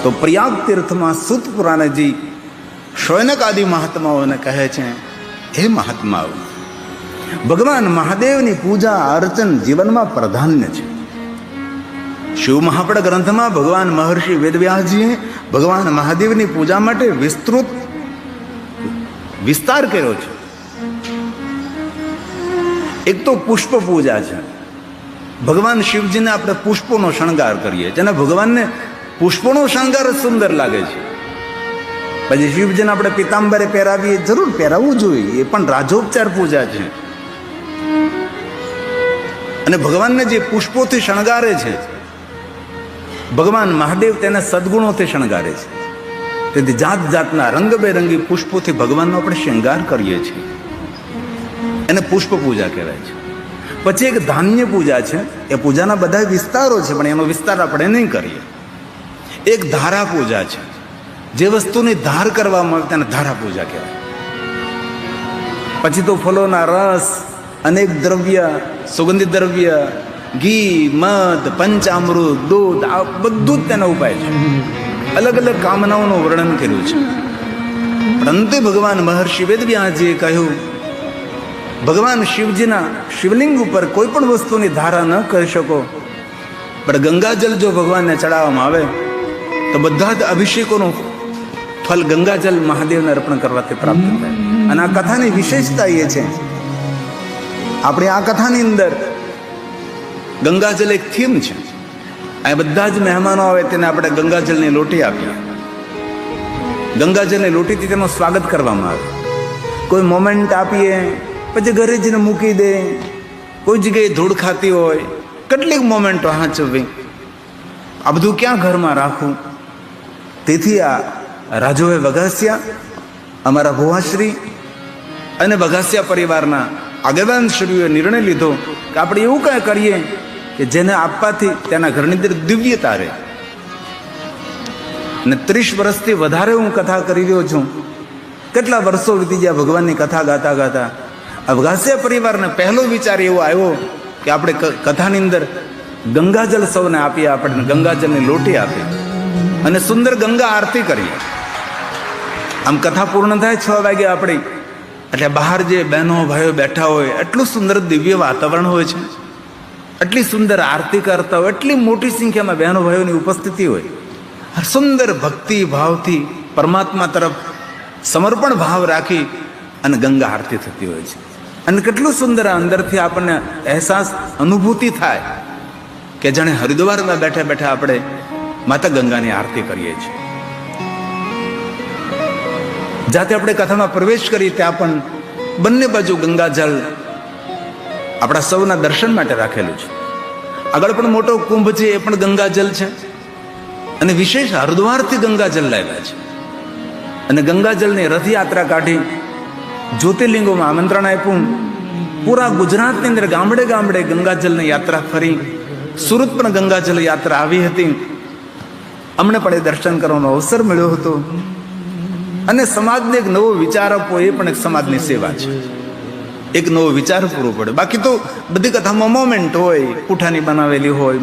તો પ્રયાગ તીર્થમાં સૂત પુરાણજી શૌનક આદિ મહાત્માઓને કહે છે, હે મહાત્માઓ, ભગવાન મહાદેવની પૂજા અર્ચન જીવનમાં પ્રાધાન્ય છે. શિવ મહાપડ ગ્રંથમાં ભગવાન મહર્ષિ વેદવ્યાસજીએ ભગવાન મહાદેવની પૂજા માટે વિસ્તાર કર્યો છે. એક તો પુષ્પ પૂજા છે. ભગવાન શિવજીને આપણે પુષ્પોનો શણગાર કરીએ છીએ અને ભગવાનને પુષ્પોનો શણગાર સુંદર લાગે છે. પછી શિવજીને આપણે પિતાંબરે પહેરાવીએ, જરૂર પહેરાવવું જોઈએ, એ પણ રાજોપચાર પૂજા છે. અને ભગવાનને જે પુષ્પોથી શણગારે છે, ભગવાન મહાદેવ તેને સદગુણોથી શણગારે છે. તેથી જાત જાતના રંગબેરંગી પુષ્પોથી ભગવાનનો આપણે શૃંગાર કરીએ છીએ, એને પુષ્પ પૂજા કહેવાય છે. પછી એક ધાન્ય પૂજા છે. એ પૂજાના બધા વિસ્તારો છે, પણ એનો વિસ્તાર આપણે નહીં કરીએ. એક ધારા પૂજા છે. જે વસ્તુની ધાર કરવામાં આવે તેને ધારા પૂજા કહેવાય. પછી તો ફલોના રસ, અનેક દ્રવ્ય, સુગંધિત દ્રવ્ય, ઘી, મધ, પંચામૃત, દૂધ, આ બધું જ તેનો ઉપાય છે. અલગ અલગ કામનાઓનું વર્ણન કર્યું છે. પરંતુ ભગવાન મહર્ષિ વેદવ્યાસજીએ કહ્યું, ભગવાન શિવજીના શિવલિંગ ઉપર કોઈ પણ વસ્તુની ધારા ન કરી શકો, પણ ગંગાજલ જો ભગવાનને ચડાવવામાં આવે તો બધા જ અભિષેકોનું ફલ ગંગાજલ મહાદેવને અર્પણ કરવાથી પ્રાપ્ત થાય. અને આ કથાની વિશેષતા એ છે, આપણે આ કથાની અંદર ગંગાજલ એક થીમ છે. આ બધા જ મહેમાનો આવે તેને આપણે ગંગાજલની લોટી આપીએ. ગંગાજલની લોટીથી તેનું સ્વાગત કરવામાં આવે. કોઈ મોમેન્ટ આપીએ, પછી ઘરે જઈને મૂકી દે. કોઈ જગ્યાએ ધૂળ ખાતી હોય, કેટલીક મોમેન્ટો હાચવવી, આ બધું ક્યાં ઘરમાં રાખવું? તેથી આ રાજોએ વઘાસિયા, અમારા ભુવાશ્રી અને વઘાસિયા પરિવારના આગેવાન શ્રીઓએ નિર્ણય લીધો કે આપણે એવું કાંઈ કરીએ કે જેને આપવાથી તેના ઘરની અંદર દિવ્યતા રહે. અને 30 વર્ષથી વધારે હું કથા કરી રહ્યો છું. કેટલા વર્ષો વીતી ગયા ભગવાનની કથા ગાતા ગાતા. આ વઘાસિયા પરિવારને પહેલો વિચાર એવો આવ્યો કે આપણે કથાની અંદર ગંગાજલ સૌને આપીએ, આપણે ગંગાજલની લોટી આપીએ અને સુંદર ગંગા આરતી કરીએ. આમ કથા પૂર્ણ થાય 6 વાગે આપણી, એટલે બહાર જે બહેનો ભાઈઓ બેઠા હોય, એટલું સુંદર દિવ્ય વાતાવરણ હોય છે, એટલી સુંદર આરતી કરતા હોય, એટલી મોટી સંખ્યામાં બહેનો ભાઈઓની ઉપસ્થિતિ હોય. સુંદર ભક્તિ ભાવથી પરમાત્મા તરફ સમર્પણ ભાવ રાખી અને ગંગા આરતી થતી હોય છે. અને કેટલું સુંદર અંદરથી આપણને અહેસાસ, અનુભૂતિ થાય કે જાણે હરિદ્વારમાં બેઠા બેઠા આપણે માતા ગંગાની આરતી કરીએ છીએ. જાતે આપણે કથામાં પ્રવેશ કરી ત્યાં પણ બંને બાજુ ગંગાજળ આપણા સૌના દર્શન માટે રાખેલું છે. આગળ પણ મોટો કુંભ છે, એ પણ ગંગાજળ છે. અને વિશેષ હરિદ્વારથી ગંગાજળ લાવ્યા છે. અને ગંગાજળની રથયાત્રા કાઢી જ્યોતિર્લિંગોમાં આમંત્રણ આપ્યું. પૂરા ગુજરાતની અંદર ગામડે ગામડે ગંગાજળની યાત્રા ફરી. સુરત પણ ગંગાજળ યાત્રા આવી હતી. અમને પણ એ દર્શન કરવાનો અવસર મળ્યો હતો. અને સમાજને એક નવો વિચાર આપવો, એ પણ એક સમાજની સેવા છે. એક નવો વિચાર પૂરો પડે. બાકી તો બધી કથામાં મોમેન્ટ હોય, પૂઠાની બનાવેલી હોય,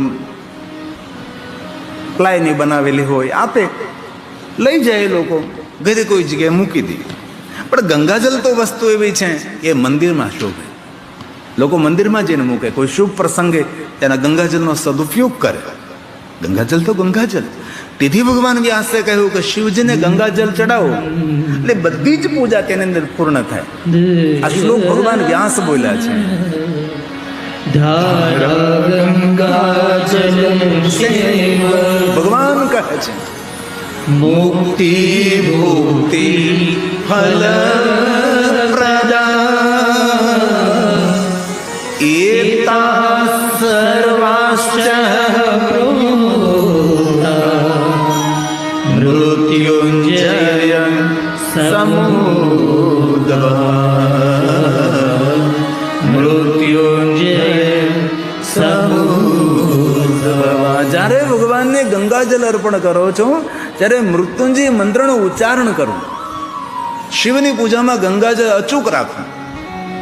પ્લાયની બનાવેલી હોય, આપે લઈ જાય લોકો, ઘરે કોઈ જગ્યાએ મૂકી દે. પણ ગંગાજલ તો વસ્તુ એવી છે કે મંદિરમાં શોભે. લોકો મંદિરમાં જઈને મૂકે, કોઈ શુભ પ્રસંગે તેના ગંગાજલનો સદુપયોગ કરે. ગંગાજલ તો ગંગાજલ. તેથી ભગવાન વ્યાસે કહ્યું કે શિવજીને ગંગાજલ ચડાવો એટલે બધી જ પૂજા તેની અંદર પૂર્ણ થાય. આ શ્લોક ભગવાન વ્યાસ બોલ્યા છે. ભગવાન કહે છે, મુક્તિ ભુક્તિ ફલ પ્રદા એતા સર્વાશ્ચ મૃત્યુંજય સમુદ્ર મૃત્યુંજય સમુદ્ર. જ્યારે ભગવાનને ગંગાજલ અર્પણ કરો છો, ત્યારે મૃત્યુંજય મંત્રનો ઉચ્ચારણ કરવું. શિવની પૂજામાં ગંગાજળ અચૂક રાખવું.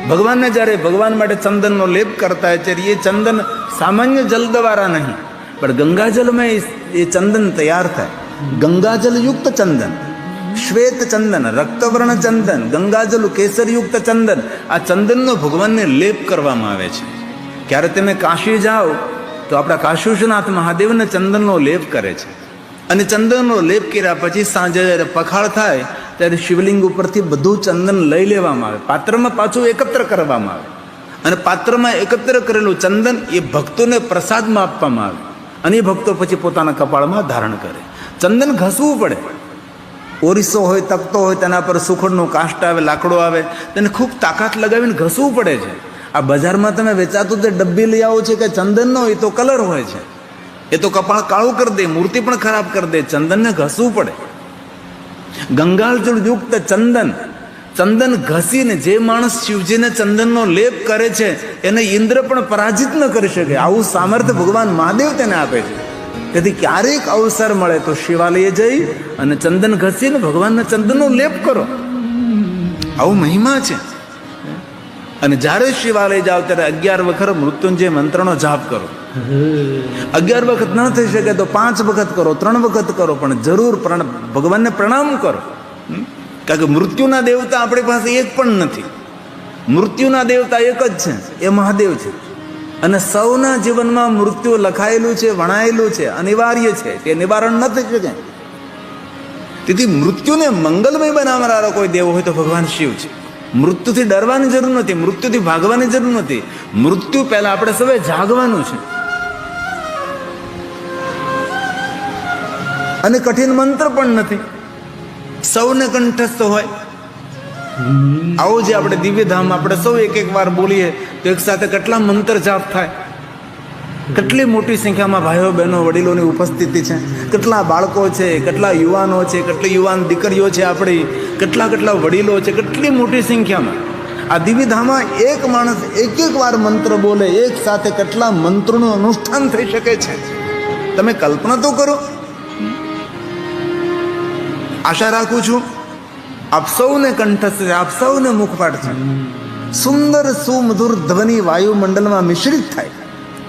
ભગવાનને જ્યારે ભગવાન માટે ચંદનનો લેપ કરતા હોય ત્યારે એ ચંદન સામાન્ય જલ દ્વારા નહીં, પણ ગંગાજલમાં એ ચંદન તૈયાર થાય. ગંગાજલ યુક્ત ચંદન, શ્વેત ચંદન, રક્તવર્ણ ચંદન, ગંગાજલ કેસરયુક્ત ચંદન, આ ચંદનનો ભગવાનને લેપ કરવામાં આવે છે. ક્યારે તમે કાશી જાઓ તો આપણા કાશીનાથ મહાદેવને ચંદનનો લેપ કરે છે. અને ચંદનનો લેપ કર્યા પછી સાંજે જ્યારે પખાળ થાય ત્યારે શિવલિંગ ઉપરથી બધું ચંદન લઈ લેવામાં આવે, પાત્રમાં પાછું એકત્ર કરવામાં આવે. અને પાત્રમાં એકત્ર કરેલું ચંદન એ ભક્તોને પ્રસાદમાં આપવામાં આવે. અને એ ભક્તો પછી પોતાના કપાળમાં ધારણ કરે. ચંદન ઘસવું પડે. ઓરિસો હોય, તકતો હોય, તેના પર સુખડનો કાષ્ટ આવે, લાકડો આવે, તેને ખૂબ તાકાત લગાવીને ઘસવું પડે છે. આ બજારમાં તમે વેચાતું જે ડબ્બી લઈ આવો છે કે ચંદનનો, એ તો કલર હોય છે, એ તો કપાળ કાળું કરી દે, મૂર્તિ પણ ખરાબ કરી દે. ચંદનને ઘસવું પડે. ગંગાજળ યુક્ત ચંદન, ચંદન ઘસીને જે માણસ શિવજીને ચંદનનો લેપ કરે છે એને ઇન્દ્ર પણ પરાજિત ન કરી શકે. આવું સામર્થ્ય ભગવાન મહાદેવ તેને આપે છે. તેથી ક્યારેક અવસર મળે તો શિવાલયે જઈ અને ચંદન ઘસીને ભગવાનના ચંદનનો લેપ કરો. આવું મહિમા છે. અને જ્યારે શિવાલય જાઓ ત્યારે 11 વખત મૃત્યુંજય મંત્રનો જાપ કરો. 11 વખત ન થઈ શકે તો 5 વખત કરો, 3 વખત કરો, પણ જરૂર ભગવાનને પ્રણામ કરો. કારણ કે મૃત્યુના દેવતા આપણી પાસે એક પણ નથી. મૃત્યુના દેવતા એક જ છે, એ મહાદેવ છે. અને સૌના જીવનમાં મૃત્યુ લખાયેલું છે, વણાયેલું છે, અનિવાર્ય છે, તે નિવારણ ન થઈ શકે. તેથી મૃત્યુને મંગલમય બનાવનારો કોઈ દેવ હોય તો ભગવાન શિવ છે. મૃત્યુથી ડરવાની જરૂર નથી, મૃત્યુથી ભાગવાની જરૂર નથી. મૃત્યુ પહેલા આપણે સૌએ જાગવાનું છે. અને કઠિન મંત્ર પણ નથી, સૌને કંઠસ્થ હોય. આવો જે આપણે દિવ્યધામ આપણે સૌ એક વાર બોલીએ તો એક સાથે કેટલા મંત્ર જાપ થાય. કેટલી મોટી સંખ્યામાં ભાઈઓ બહેનો વડીલોની ઉપસ્થિતિ છે, કેટલા બાળકો છે, કેટલા યુવાનો છે, કેટલી યુવાન દીકરીઓ છે આપણી, કેટલા વડીલો છે, કેટલી મોટી સંખ્યામાં. આ દિવ્યધામમાં એક માણસ એક વાર મંત્ર બોલે, એક સાથે કેટલા મંત્રોનું અનુષ્ઠાન થઈ શકે છે, તમે કલ્પના તો કરો. આશા રાખું છું આપ સૌને કંઠસ્થ છે, આપ સૌને મુખપાઠ છે. સુંદર સુમધુર ધ્વનિ વાયુમંડળમાં મિશ્રિત થાય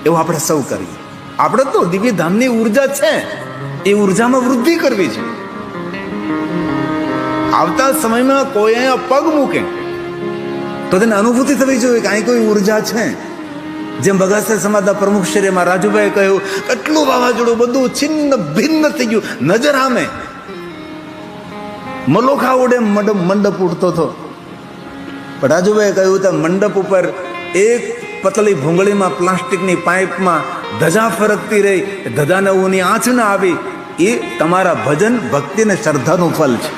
એવું આપણે સૌ કરીએ. આપણે તો દિવ્યધામની ઉર્જા છે, એ ઉર્જામાં વૃદ્ધિ કરવી છે. આવતા સમયમાં કોઈ અહીંયા પગ મૂકે તો તેને અનુભૂતિ થવી જોઈએ કે અહીં કોઈ ઉર્જા છે. જેમ બગાસા સમાજના પ્રમુખ શ્રી એમાં રાજુભાઈ કહ્યું, કેટલું વાવાઝોડું, બધું છિન્ન ભિન્ન થઈ ગયું, નજર આમે મલોખા ઉડે મંડપ ઉડતો હતો. પણ રાજુભાઈ કહ્યું તો મંડપ ઉપર એક પતલી ભૂંગળીમાં પ્લાસ્ટિકની પાઇપમાં ધજા ફરકતી રહી, ધજાને ઊની આંચ ના આવી, એ તમારા ભજન ભક્તિ ને શ્રદ્ધાનું ફલ છે.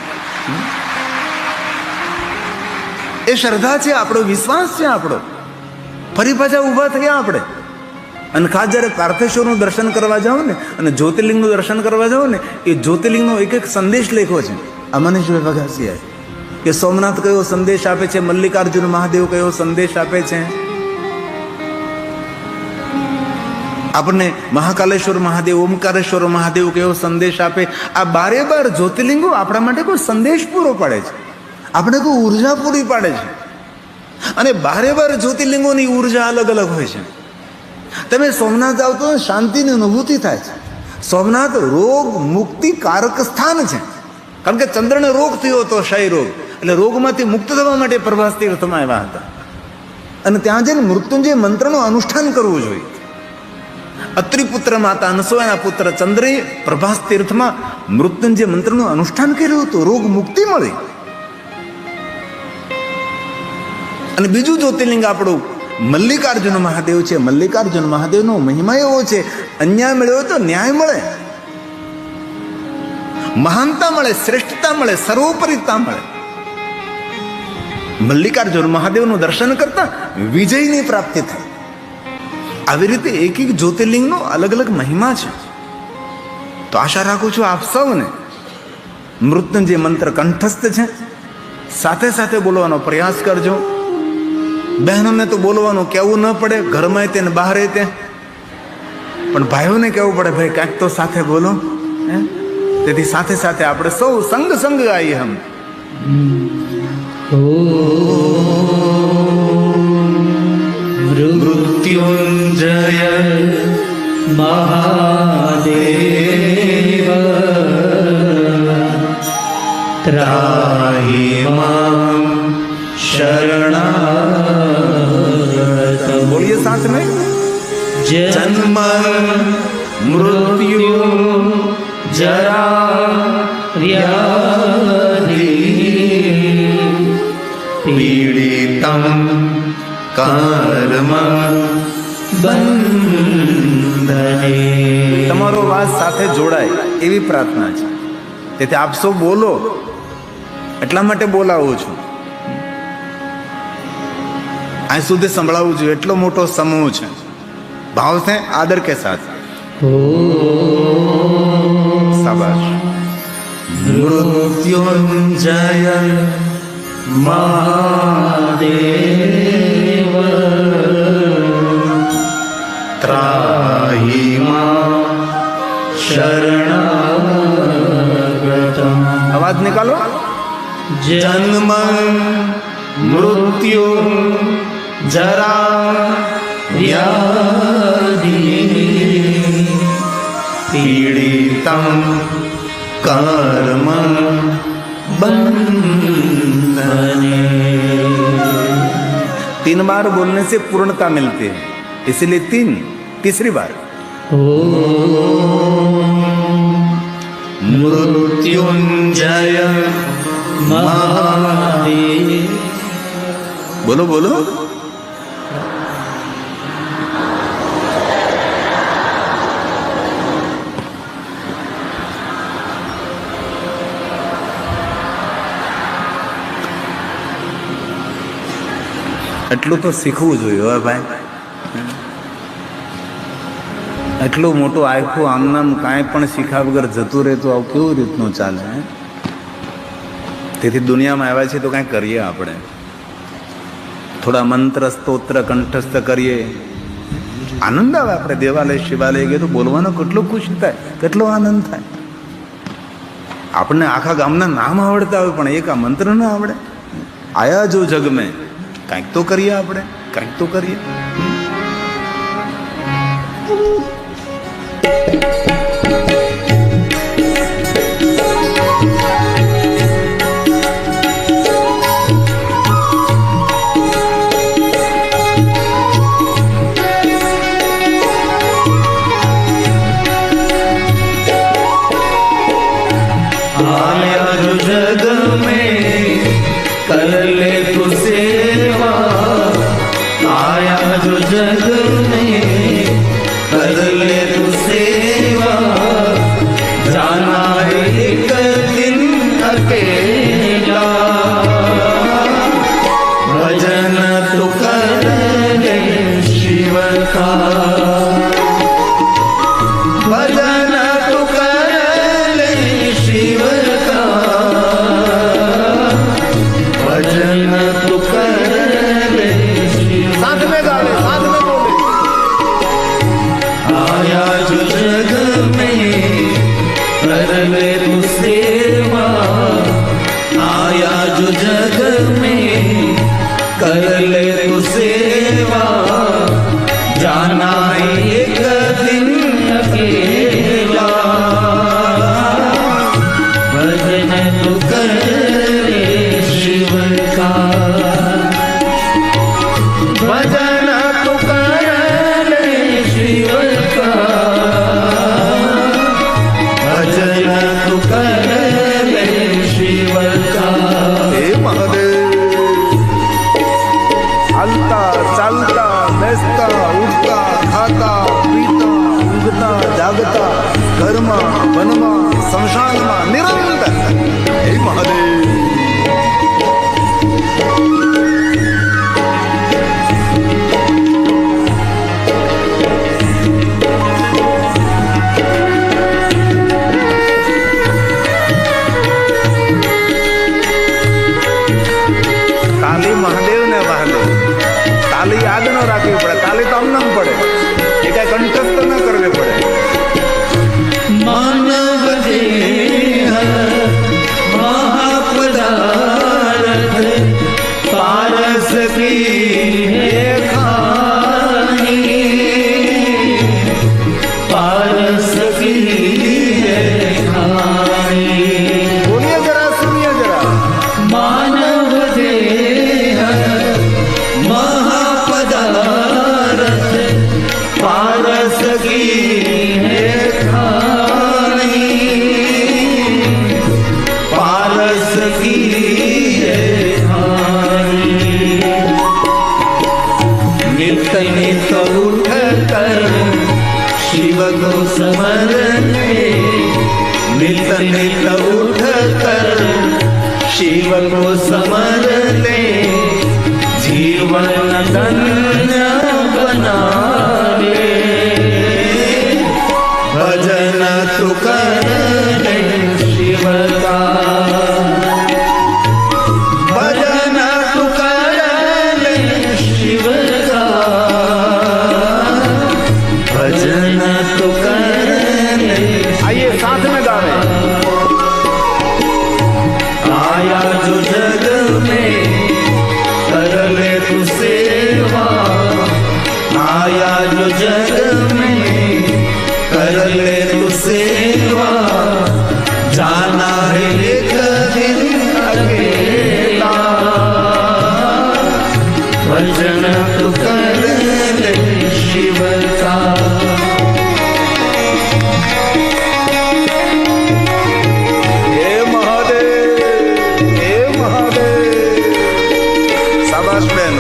એ શ્રદ્ધા છે, આપણો વિશ્વાસ છે. આપણો ફરી પાછા ઊભા થયા આપણે. અને ખાસ જ્યારે પાર્થેશ્વરનું દર્શન કરવા જાઓ ને અને જ્યોતિર્લિંગનું દર્શન કરવા જાઓ ને, એ જ્યોતિર્લિંગનો એક સંદેશ લખ્યો છે અમનેશભાઈ બગાસિયાએ કે સોમનાથ કયો સંદેશ આપે છે, મલ્લિકાર્જુન મહાદેવ કયો સંદેશ આપે છે, આપણને મહાકાલેશ્વર મહાદેવ, ઓમકારેશ્વર મહાદેવ કયો સંદેશ આપે. આ 12 જ્યોતિર્લિંગો આપણા માટે કોઈ સંદેશ પૂરો પાડે છે, આપણે કોઈ ઉર્જા પૂરી પાડે છે. અને 12 જ્યોતિર્લિંગોની ઉર્જા અલગ અલગ હોય છે. તમે સોમનાથ જાઓ તો શાંતિની અનુભૂતિ થાય છે. સોમનાથ રોગ મુક્તિ કારક સ્થાન છે. કારણ કે ચંદ્રને રોગ થયો હતો, ક્ષય રોગ, એટલે રોગમાંથી મુક્ત થવા માટે પ્રભાસ તીર્થમાં આવ્યા હતા. અને ત્યાં જઈને મૃત્યુંજય મંત્રનું અનુષ્ઠાન કરવું જોઈએ. અત્રિપુત્ર માતા અનસૂયાના પુત્ર ચંદ્રે પ્રભાસ તીર્થમાં મૃત્યુંજય મંત્રનું અનુષ્ઠાન કર્યું હતું, રોગ મુક્તિ મળી. અને બીજું જ્યોતિર્લિંગ આપણું મલ્લિકાર્જુન મહાદેવ છે. મલ્લિકાર્જુન મહાદેવનો મહિમા એવો છે, અન્યાય મળ્યો તો ન્યાય મળે, મહાનતા મળે, શ્રેષ્ઠતા મળે, સર્વોપરિતા મળે. મલ્લિકાર્જુન મહાદેવનું દર્શન કરતા વિજયની પ્રાપ્તિ થાય. આવી રીતે એક જ્યોતિર્લિંગનો અલગ અલગ મહિમા છે. તો આશા રાખું છું આપ સૌને મૃત્યુંજય મંત્ર કંઠસ્થ છે, સાથે સાથે બોલવાનો પ્રયાસ કરજો. બહેનોને તો બોલવાનું કહેવું ન પડે, ઘરમાં તે બહાર તે, પણ ભાઈઓને કહેવું પડે, ભાઈ કાંઈક તો સાથે બોલો. તેથી સાથે સાથે આપણે સૌ સંગ આવીએ. હમ મૃત્યુંજય મહાદેવ ત્રાહિ મામ શરણાગતમ. બોलिए साथ में. जन्म मृत्यु जरा व्याधि पीड़ितम कर्म બંધને. તમારો વાત સાથે જોડાય એવી પ્રાર્થના છે. તેથી આપ સૌ બોલો, એટલા માટે બોલાવું છું. અહીં સુધી સંભળાવવું જોઈએ, એટલો મોટો સમૂહ છે. ભાવ છે, આદર કે સાથ. શાબાશ. મૃત્યુંજય મહાદેવ ત્રાહિ મામ શરણાગતમ. અવાજ નિકાલો. જન્મ મૃત્યુ જરા વ્યાધિ પીડિતમ कर्म बंधने. 3 बार बोलने से पूर्णता मिलती है, इसलिए 3 तीसरी बार. मृत्युंजय महादेव. बोलो बोलो. એટલું તો શીખવું જોઈએ હવે ભાઈ. એટલું મોટું આખું આમનામ કાંઈ પણ શીખા વગર જતું રહે તો આવું કેવું રીતનું ચાલે. તેથી દુનિયામાં આવ્યા છે તો કાંઈ કરીએ આપણે. થોડા મંત્ર સ્તોત્ર કંઠસ્થ કરીએ, આનંદ આવે. આપણે દેવાલય શિવાલય ગਏ તો બોલવાનો કેટલો ખુશ થાય, કેટલો આનંદ થાય. આપણને આખા ગામના નામ આવડતા હોય પણ એક આ મંત્ર ના આવડે. આયા જો જગ મેં, કંઈક તો કરીએ આપણે, કંઈક તો કરીએ. आया जो जग में कर ले तू सेवा, आया जो जग में कर ले तू सेवा, जाना एक दिन अकेला, भजन तू कर ले शिव का, भजन तू कर ले शिव का, भजन तू कर ले शिव. साथ में गावे, साथ में बोले. आया जो जग में कर ले तू सेवा, आया जो जग में कर ले तू सेवा, जाना एक दिन अकेला, भजन तू कर ले शिव का, भजन तू कर ले शिव का, भजन तू कर ले शिव का. हे महादेव. हलता चालता બેસતા ઉઠતા ખાતા પીતા ઊંઘતા જાગતા ઘરમાં વનમાં શમશાનમાં નિરંતર. હે મહાદેવ. તાલી મહાદેવને વહાલે. તાલી યાદ ન રાખવી પડે, તાલી તો આમ પડે, એ કઈ કંઠસ્થ ન કરવી પડે. માનવ દેહ મહા नित नित उठ कर शिव को समर ले, जीवन धन्य बना ले। भजन तू कर ले शिव का, भजन तू कर ले शिव का, भजन तू कर ले। आइए साथ में गा रहे हैं। आया जो जग में कर ले तू सेवा, आया जो जग में कर ले तू सेवा, जाना है एक दिन अकेला। भजन तू कर ले शिव का। हे महादेव, हे महादेव। शाबाश बहन,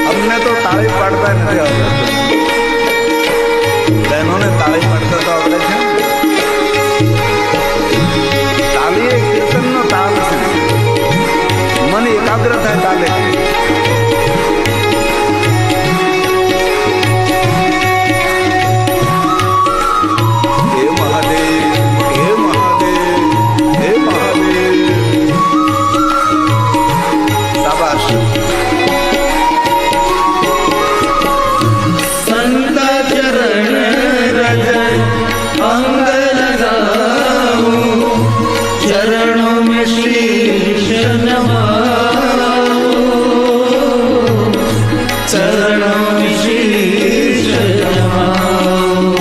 हमने तो ताળી પાડતા નથી આવડતું, બહેનોને તાળી પાડતા તો આવડે છે। તાળી એ કીર્તનનો તાલ છે, મન એકાગ્ર થાય તાલે। હે મહાદેવ, હે મહાદેવ, હે મહાદેવ। શાબાશ। संत चरण रज अंग लगाऊं, चरणों में शीश नवाऊं, चरणों में शीश नवाऊं।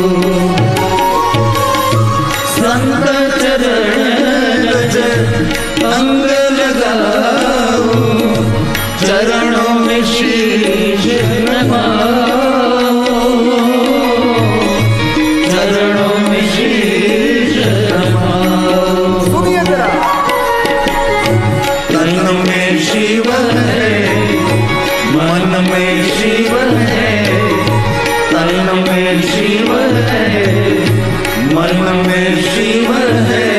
संत चरण रज अंग लगाऊं, चरणों में शीश नवाऊं, चरणों में शीश नवाऊं। सुनिए जरा। तन में शिव है, मन में शिव है, तन में शिव है, मन में शिव है,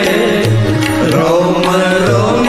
रोम रोम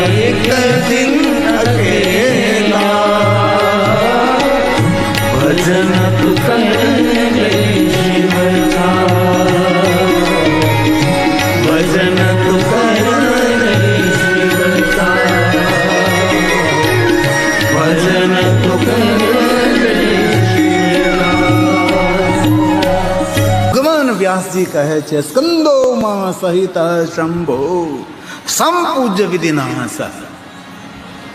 एक दिन अकेला भजन तू कर ले शिव का, भजन तू कर ले शिव का, भजन तू कर ले शिव का। भगवान व्यास जी कहे छे स्कंदो मां सहित शंभो संपूज्य विधिनाश।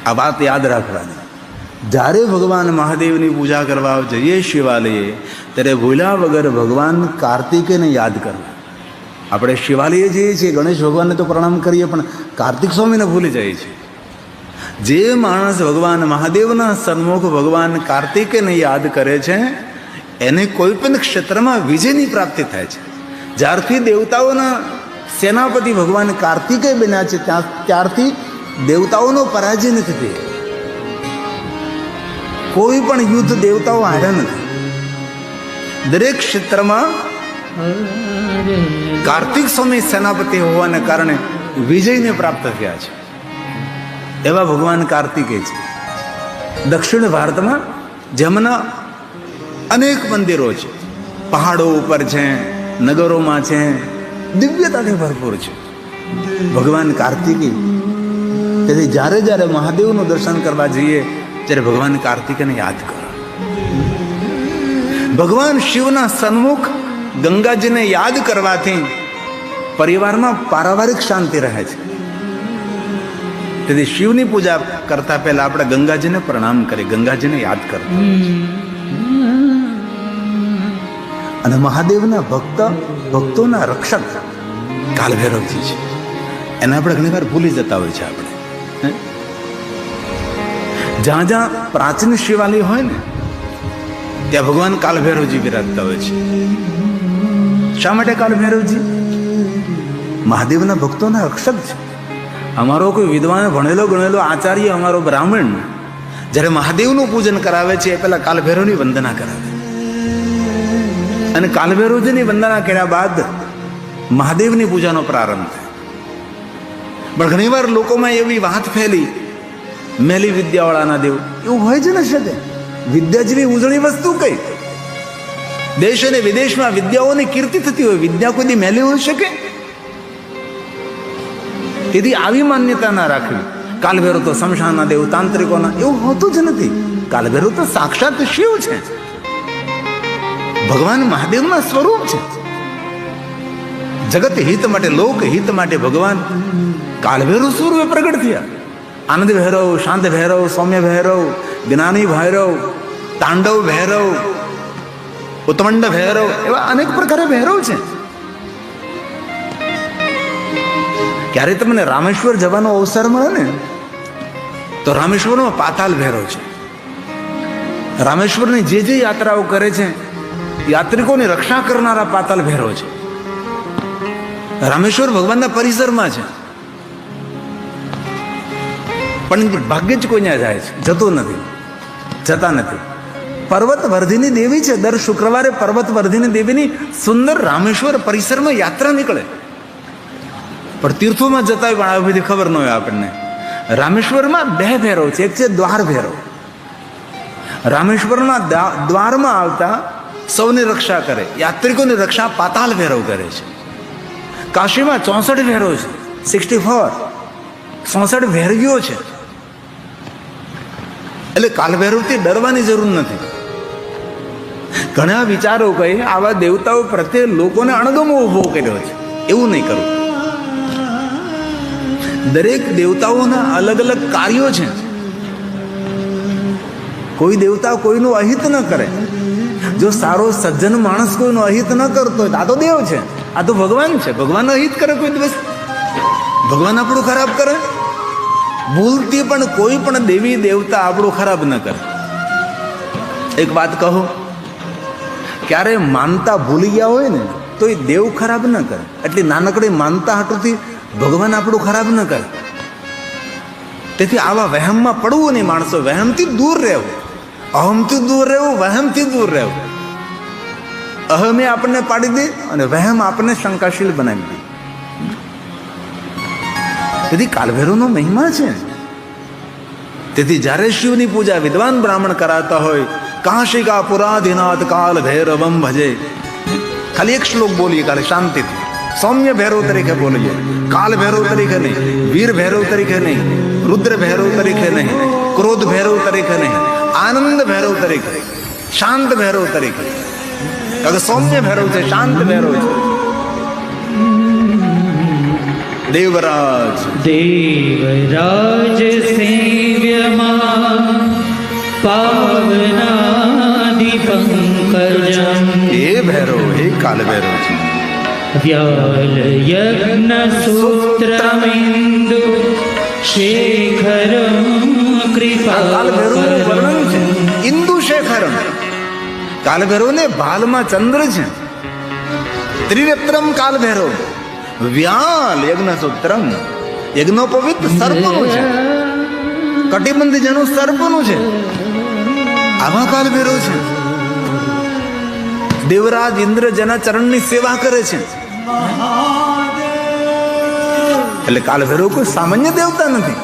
આ વાત યાદ રાખવાની. જ્યારે ભગવાન મહાદેવની પૂજા કરવા જઈએ શિવાલયે, ત્યારે ભૂલ્યા વગર ભગવાન કાર્તિકેયને યાદ કરવા. આપણે શિવાલયે જઈએ છીએ, ગણેશ ભગવાનને તો પ્રણામ કરીએ, પણ કાર્તિક સ્વામીને ભૂલી જાય છે. જે માણસ ભગવાન મહાદેવના સન્મુખ ભગવાન કાર્તિકેયને યાદ કરે છે, એને કોઈ પણ ક્ષેત્રમાં વિજયની પ્રાપ્તિ થાય છે. જ્યારથી દેવતાઓના સેનાપતિ ભગવાન કાર્તિકેય બન્યા છે, ત્યારથી દેવતાઓનો પરાજય નથી થયો. કોઈ પણ યુદ્ધ દેવતાઓ હાર્યા નથી. દરેક ક્ષેત્રમાં કાર્તિક સ્વામી સેનાપતિ હોવાને કારણે વિજયને પ્રાપ્ત થયા છે. એવા ભગવાન કાર્તિકેય છે. દક્ષિણ ભારતમાં જેમના અનેક મંદિરો છે, પહાડો ઉપર છે, નગરોમાં છે, દિવ્યતાથી ભરપૂર છે ભગવાન કાર્તિકેય. તેથી જ્યારે જ્યારે મહાદેવનું દર્શન કરવા જઈએ, ત્યારે ભગવાન કાર્તિકેયને યાદ કરો. ભગવાન શિવના સન્મુખ ગંગાજીને યાદ કરવાથી પરિવારમાં પારિવારિક શાંતિ રહે છે. તેથી શિવની પૂજા કરતા પહેલા આપણે ગંગાજીને પ્રણામ કરીએ, ગંગાજીને યાદ કરતા. અને મહાદેવના ભક્તોના રક્ષક કાલભૈરવજી છે. એને આપણે ઘણી વાર ભૂલી જતા હોય છે. આપણે જ્યાં જ્યાં પ્રાચીન શિવાલય હોય ને, ત્યાં ભગવાન કાલભૈરવજી બિરાજતા હોય છે. શા માટે કાલભૈરવજી? મહાદેવના ભક્તોના રક્ષક છે. અમારો કોઈ વિદ્વાન ભણેલો ગણેલો આચાર્ય, અમારો બ્રાહ્મણ જ્યારે મહાદેવનું પૂજન કરાવે છે, એ પહેલા કાલભૈરવની વંદના કરાવે. અને કાલભૈરવજીની વંદના કર્યા બાદ મહાદેવની પૂજાનો પ્રારંભ થાય. પણ ઘણીવાર લોકોમાં એવી વાત ફેલી, મેલી વિદ્યાવાળાના દેવ. એવું હોય જ ન શકે. વિદ્યા જેવી ઉજળી વસ્તુ કઈ? દેશ અને વિદેશમાં વિદ્યાઓની કીર્તિ થતી હોય, વિદ્યા કોઈ દી મેલી હોઈ શકે? તેથી આવી માન્યતા ના રાખવી. કાલભૈરવ તો શમશાનના દેવ, તાંત્રિકોના, એવું હોતું જ નથી. કાલભૈરવ તો સાક્ષાત શિવ છે, ભગવાન મહાદેવના સ્વરૂપ છે. જગત હિત માટે, લોક હિત માટે ભગવાન કાલભૈરવ સ્વરૂપે પ્રગટ થયા. આનંદ ભૈરવ, શાંત ભૈરવ, સૌમ્ય ભૈરવ, જ્ઞાની ભૈરવ, તાંડવ ભૈરવ, ઉત્તમંડ ભૈરવ, એવા અનેક પ્રકારે ભૈરવ છે. ક્યારે તમને રામેશ્વર જવાનો અવસર મળે ને, તો રામેશ્વરમાં પાતાલ ભૈરવ છે. રામેશ્વરની જે જે યાત્રાઓ કરે છે, યાત્રિકોની રક્ષા કરનારા પાતાલ ભૈરવ છે. રામેશ્વર ભગવાનના પરિસરમાં છે, પણ ભાગ્ય જ કોઈ ત્યાં જાય છે, જતા નથી. પર્વત વર્ધિની દેવી છે. દર શુક્રવારે પર્વત વર્ધિની દેવીની સુંદર રામેશ્વર પરિસરમાં યાત્રા નીકળે. પણ તીર્થોમાં જતા હોય, પણ આ બધી ખબર ન હોય આપણને. રામેશ્વરમાં બે ભૈરવ છે. એક છે દ્વાર ભૈરવ. રામેશ્વરના દ્વારમાં આવતા સૌની રક્ષા કરે, યાત્રિકોની રક્ષા પાતાલ ભૈરવ કરે છે. કાશીમાં 64 ભૈરવ છે, 64 ભૈરવીઓ છે. એટલે કાલભૈરવથી ડરવાની જરૂર નથી. ઘણા વિચારો કહે આવા દેવતાઓ પ્રત્યે લોકોને અણગમો ઉભો કર્યો છે. એવું નહીં કરવું. દરેક દેવતાઓના અલગ અલગ કાર્યો છે. કોઈ દેવતા કોઈનું અહિત ન કરે. જો સારો સજ્જન માણસ કોઈનું અહિત ન કરતો હોય, આ તો દેવ છે, આ તો ભગવાન છે. ભગવાન અહિત કરે કોઈ દિવસ? ભગવાન આપણું ખરાબ કરે? ભૂલથી પણ કોઈ પણ દેવી દેવતા આપણું ખરાબ ન કરે. એક વાત કહો, ક્યારે માનતા ભૂલી ગયા હોય ને, તો એ દેવ ખરાબ ન કરે. એટલે નાનકડી માનતા હાટુથી ભગવાન આપણું ખરાબ ન કરે. તેથી આવા વહેમમાં પડવું નહીં. માણસો વહેમથી દૂર રહેવું, અહમથી દૂર રહેવું, વહેમથી દૂર રહેવું. અહમે આપણને પાડી દે અને વહેમ આપણને શંકાશીલ બનાવી દે. તેથી કાલભૈરવનો મહિમા છે. તેથી જ્યારે શિવની પૂજા વિદ્વાન બ્રાહ્મણ કરાતા હોય, કાશિકા પુરાધિનાથ કાલ ભૈરવમ ભજે, ખાલી એક શ્લોક બોલીએ કાલે શાંતિથી, સૌમ્ય ભૈરવ તરીકે બોલીએ. કાલ ભૈરવ તરીકે નહીં, વીર ભૈરવ તરીકે નહીં, રુદ્ર ભૈરવ તરીકે નહીં, ક્રોધ ભૈરવ તરીકે નહીં, આનંદ ભૈરવ તરીકે, શાંત ભૈરવ તરીકે. સૌમ્ય ભૈરવ છે, શાંત ભૈરવ છે. દેવરાજ દેવરાજ સેવ્યમાં પાવનાદિ પંકજમ, હે ભૈરવ, હે કાલ ભૈરવ છે. વ્યાલ યજ્ઞ સૂત્રમિંદુ શેખરમ કાલ ભૈરવનું વર્ણન છે. ઇન્દુ શેખરમ, કાલ ભૈરવ ને ભાલમાં ચંદ્ર છે. ત્રિનેત્રમ કાલ ભૈરવ, વ્યાલ યજ્ઞ સૂત્રમ, યજ્ઞોપવિત સર્પનું છે, કટિબંધ જેનું સર્પનું છે. આવા કાલ ભૈરવ છે. દેવરાજ ઇન્દ્ર જેના ચરણની સેવા કરે છે. એટલે કાલ ભૈરવ કોઈ સામાન્ય દેવતા નથી.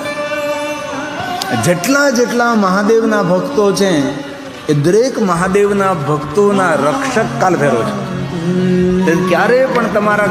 જેટલા મહાદેવના ભક્તો છે એ દરેક મહાદેવના ભક્તોના રક્ષક કાલ ભૈરવ છે. ક્યારે પણ તમારા